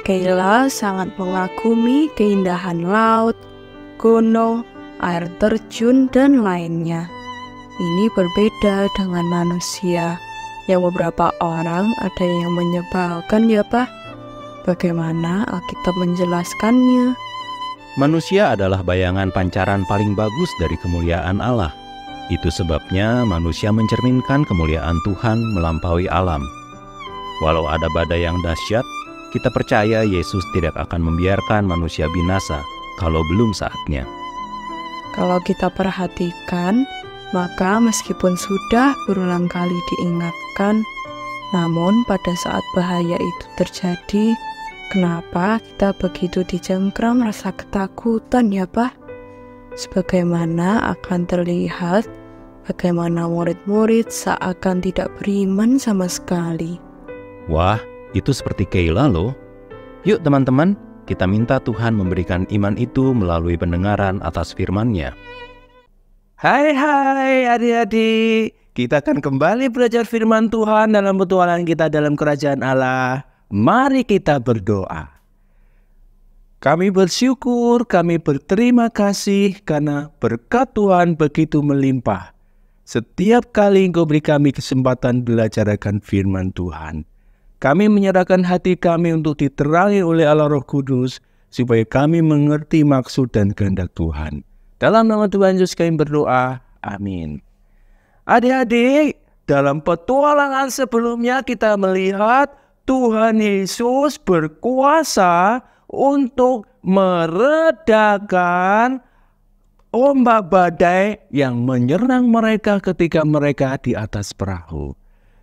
Kayla sangat mengagumi keindahan laut, gunung, air terjun, dan lainnya. Ini berbeda dengan manusia, yang beberapa orang ada yang menyebalkan ya Pak. Bagaimana Alkitab menjelaskannya? Manusia adalah bayangan pancaran paling bagus dari kemuliaan Allah. Itu sebabnya manusia mencerminkan kemuliaan Tuhan melampaui alam. Walau ada badai yang dahsyat, kita percaya Yesus tidak akan membiarkan manusia binasa kalau belum saatnya. Kalau kita perhatikan, maka meskipun sudah berulang kali diingatkan, namun pada saat bahaya itu terjadi, kenapa kita begitu dijengkram rasa ketakutan ya Pak? Sebagaimana akan terlihat bagaimana murid-murid seakan tidak beriman sama sekali. Wah, itu seperti Kayla loh. Yuk teman-teman, kita minta Tuhan memberikan iman itu melalui pendengaran atas firman-Nya. Hai adik-adik, kita akan kembali belajar firman Tuhan dalam petualangan kita dalam kerajaan Allah. Mari kita berdoa. Kami bersyukur, kami berterima kasih karena berkat Tuhan begitu melimpah. Setiap kali Engkau beri kami kesempatan belajar akan firman Tuhan. Kami menyerahkan hati kami untuk diterangi oleh Allah Roh Kudus, supaya kami mengerti maksud dan kehendak Tuhan. Dalam nama Tuhan Yesus kami berdoa, amin. Adik-adik, dalam petualangan sebelumnya kita melihat Tuhan Yesus berkuasa untuk meredakan ombak badai yang menyerang mereka ketika mereka di atas perahu.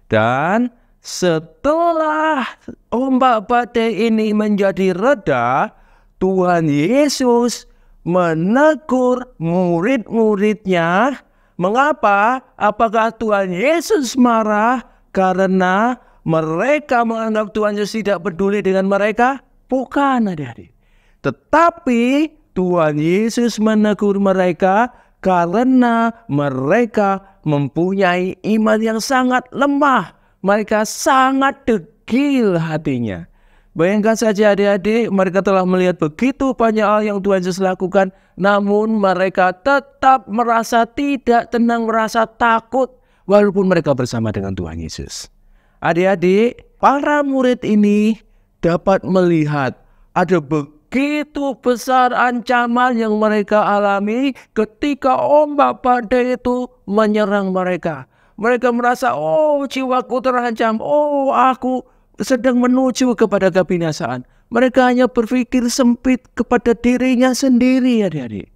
Dan setelah ombak badai ini menjadi reda, Tuhan Yesus menegur murid-muridnya. Mengapa? Apakah Tuhan Yesus marah karena mereka menganggap Tuhan Yesus tidak peduli dengan mereka? Bukan, adik-adik. Tetapi Tuhan Yesus menegur mereka karena mereka mempunyai iman yang sangat lemah. Mereka sangat degil hatinya. Bayangkan saja adik-adik, mereka telah melihat begitu banyak hal yang Tuhan Yesus lakukan, namun mereka tetap merasa tidak tenang, merasa takut, walaupun mereka bersama dengan Tuhan Yesus. Adik-adik, para murid ini dapat melihat ada begitu besar ancaman yang mereka alami ketika ombak badai itu menyerang mereka. Mereka merasa, oh jiwaku terancam, oh aku sedang menuju kepada kebinasaan. Mereka hanya berpikir sempit kepada dirinya sendiri, adik-adik.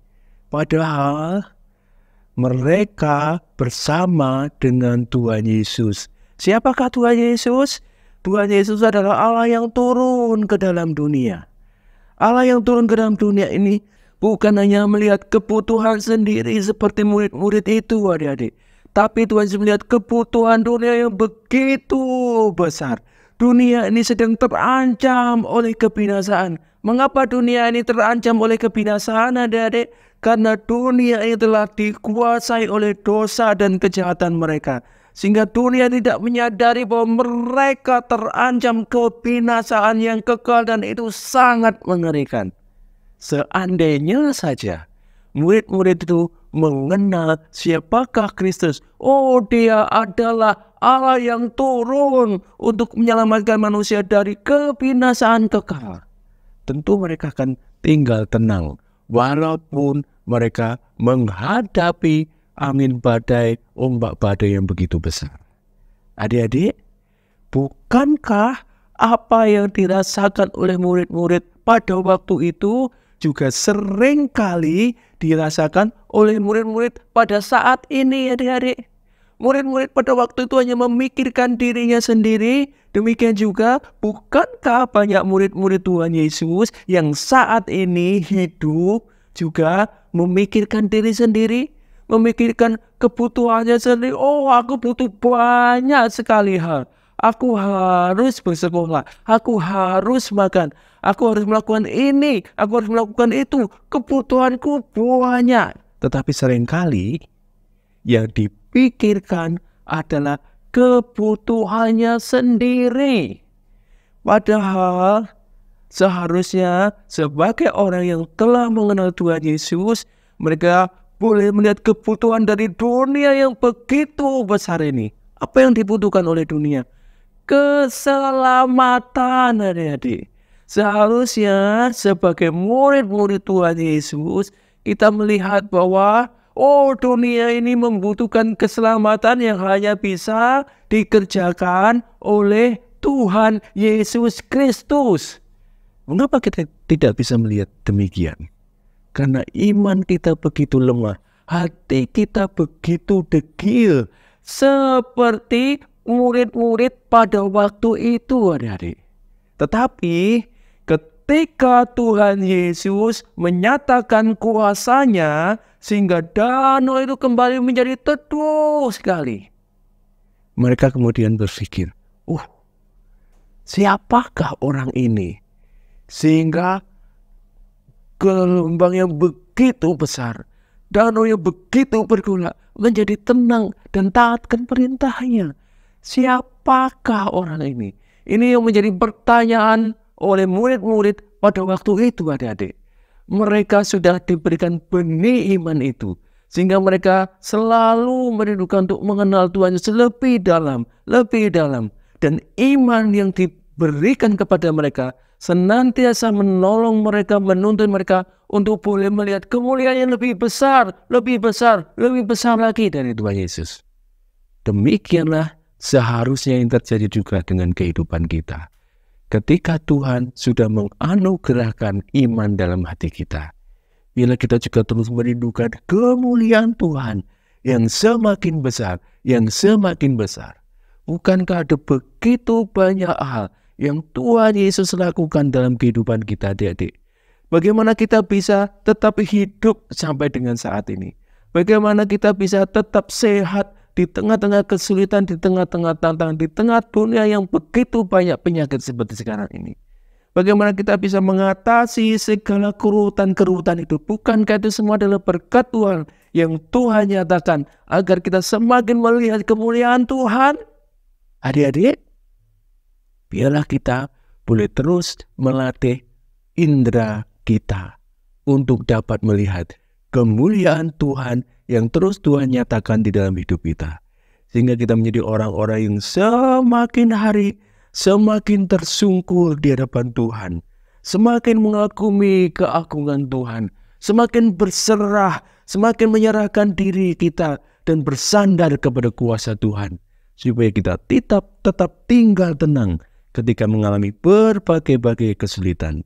Padahal mereka bersama dengan Tuhan Yesus. Siapakah Tuhan Yesus? Tuhan Yesus adalah Allah yang turun ke dalam dunia. Allah yang turun ke dalam dunia ini bukan hanya melihat kebutuhan sendiri seperti murid-murid itu, adik-adik. Tapi Tuhan Yesus melihat kebutuhan dunia yang begitu besar. Dunia ini sedang terancam oleh kebinasaan. Mengapa dunia ini terancam oleh kebinasaan, adik-adik? Karena dunia ini telah dikuasai oleh dosa dan kejahatan mereka. Sehingga dunia tidak menyadari bahwa mereka terancam kebinasaan yang kekal, dan itu sangat mengerikan. Seandainya saja murid-murid itu mengenal siapakah Kristus. Oh, dia adalah Allah yang turun untuk menyelamatkan manusia dari kebinasaan kekal. Tentu mereka akan tinggal tenang, walaupun mereka menghadapi angin badai, ombak badai yang begitu besar. Adik-adik, bukankah apa yang dirasakan oleh murid-murid pada waktu itu juga sering kali dirasakan oleh murid-murid pada saat ini, adik-adik? Murid-murid pada waktu itu hanya memikirkan dirinya sendiri. Demikian juga, bukankah banyak murid-murid Tuhan Yesus yang saat ini hidup juga memikirkan diri sendiri? Memikirkan kebutuhannya sendiri. Oh, aku butuh banyak sekali hal. Aku harus bersekolah, aku harus makan, aku harus melakukan ini, aku harus melakukan itu. Kebutuhanku banyak. Tetapi seringkali yang dipikirkan adalah kebutuhannya sendiri. Padahal Seharusnya sebagai orang yang telah mengenal Tuhan Yesus, mereka boleh melihat kebutuhan dari dunia yang begitu besar ini. Apa yang dibutuhkan oleh dunia? Keselamatan, adik-adik. Seharusnya sebagai murid-murid Tuhan Yesus, kita melihat bahwa dunia ini membutuhkan keselamatan yang hanya bisa dikerjakan oleh Tuhan Yesus Kristus. Mengapa kita tidak bisa melihat demikian? Karena iman kita begitu lemah, hati kita begitu degil, seperti murid-murid pada waktu itu, adik-adik. Tetapi ketika Tuhan Yesus menyatakan kuasa-Nya sehingga danau itu kembali menjadi teduh sekali, mereka kemudian berpikir, siapakah orang ini sehingga gelombang yang begitu besar, danau yang begitu bergolak menjadi tenang dan taatkan perintahnya? Siapakah orang ini? Ini yang menjadi pertanyaan oleh murid-murid pada waktu itu, adik-adik. Mereka sudah diberikan benih iman itu, sehingga mereka selalu merindukan untuk mengenal Tuhan Yesus lebih dalam. Dan iman yang diberikan kepada mereka senantiasa menolong mereka, menuntun mereka untuk boleh melihat kemuliaan yang lebih besar lagi dari Tuhan Yesus. Demikianlah seharusnya yang terjadi juga dengan kehidupan kita. Ketika Tuhan sudah menganugerahkan iman dalam hati kita, bila kita juga terus merindukan kemuliaan Tuhan yang semakin besar, bukankah ada begitu banyak hal yang Tuhan Yesus lakukan dalam kehidupan kita, adik-adik? Bagaimana kita bisa tetap hidup sampai dengan saat ini? Bagaimana kita bisa tetap sehat di tengah-tengah kesulitan, di tengah-tengah tantangan, di tengah dunia yang begitu banyak penyakit seperti sekarang ini? Bagaimana kita bisa mengatasi segala kerutan-kerutan itu? Bukankah itu semua adalah berkat Tuhan yang Tuhan nyatakan agar kita semakin melihat kemuliaan Tuhan? Adik-adik, biarlah kita boleh terus melatih indera kita untuk dapat melihat kemuliaan Tuhan yang terus Tuhan nyatakan di dalam hidup kita. Sehingga kita menjadi orang-orang yang semakin hari semakin tersungkur di hadapan Tuhan, semakin mengagumi keagungan Tuhan, semakin berserah, semakin menyerahkan diri kita dan bersandar kepada kuasa Tuhan, supaya kita tetap tinggal tenang ketika mengalami berbagai-bagai kesulitan.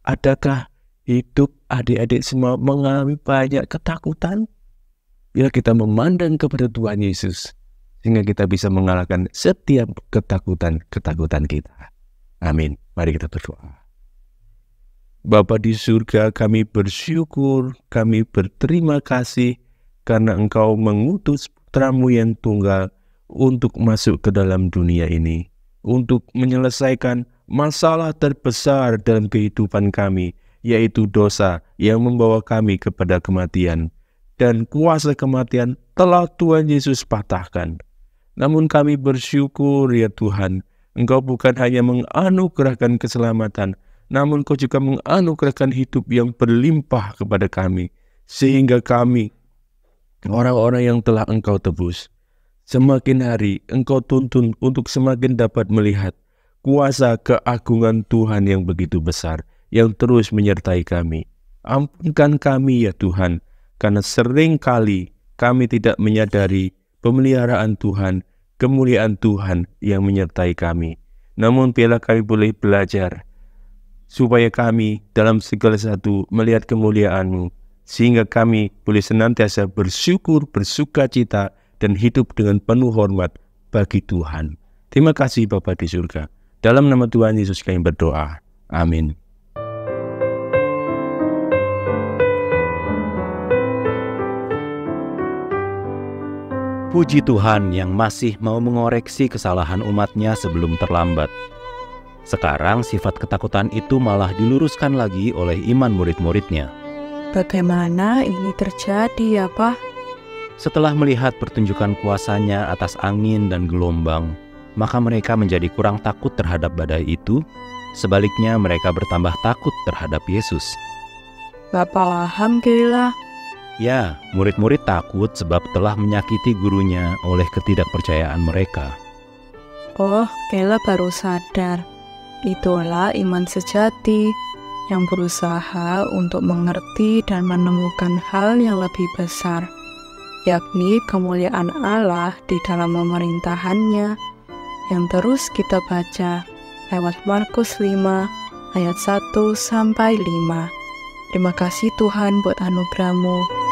Adakah hidup adik-adik semua mengalami banyak ketakutan? Bila kita memandang kepada Tuhan Yesus, sehingga kita bisa mengalahkan setiap ketakutan kita. Amin. Mari kita berdoa. Bapa di surga, kami bersyukur, kami berterima kasih karena Engkau mengutus putra-Mu yang tunggal untuk masuk ke dalam dunia ini, untuk menyelesaikan masalah terbesar dalam kehidupan kami, yaitu dosa yang membawa kami kepada kematian. Dan kuasa kematian telah Tuhan Yesus patahkan. Namun kami bersyukur ya Tuhan, Engkau bukan hanya menganugerahkan keselamatan, namun Engkau juga menganugerahkan hidup yang berlimpah kepada kami. Sehingga kami, orang-orang yang telah Engkau tebus, semakin hari Engkau tuntun untuk semakin dapat melihat kuasa keagungan Tuhan yang begitu besar, yang terus menyertai kami. Ampunkan kami ya Tuhan, karena sering kali kami tidak menyadari pemeliharaan Tuhan, kemuliaan Tuhan yang menyertai kami. Namun biarlah kami boleh belajar, supaya kami dalam segala sesuatu melihat kemuliaan-Mu, sehingga kami boleh senantiasa bersyukur, bersukacita, dan hidup dengan penuh hormat bagi Tuhan. Terima kasih Bapa di surga. Dalam nama Tuhan Yesus kami berdoa. Amin. Puji Tuhan yang masih mau mengoreksi kesalahan umatnya sebelum terlambat. Sekarang sifat ketakutan itu malah diluruskan lagi oleh iman murid-muridnya. Bagaimana ini terjadi ya, Pak? Setelah melihat pertunjukan kuasa-Nya atas angin dan gelombang, maka mereka menjadi kurang takut terhadap badai itu, Sebaliknya mereka bertambah takut terhadap Yesus. Gak paham, Kayla. Ya, murid-murid takut sebab telah menyakiti gurunya oleh ketidakpercayaan mereka. Oh, Kayla baru sadar. Itulah iman sejati yang berusaha untuk mengerti dan menemukan hal yang lebih besar, yakni kemuliaan Allah di dalam pemerintahannya, yang terus kita baca lewat Markus 5 ayat 1-5. Terima kasih Tuhan buat anugerah-Mu.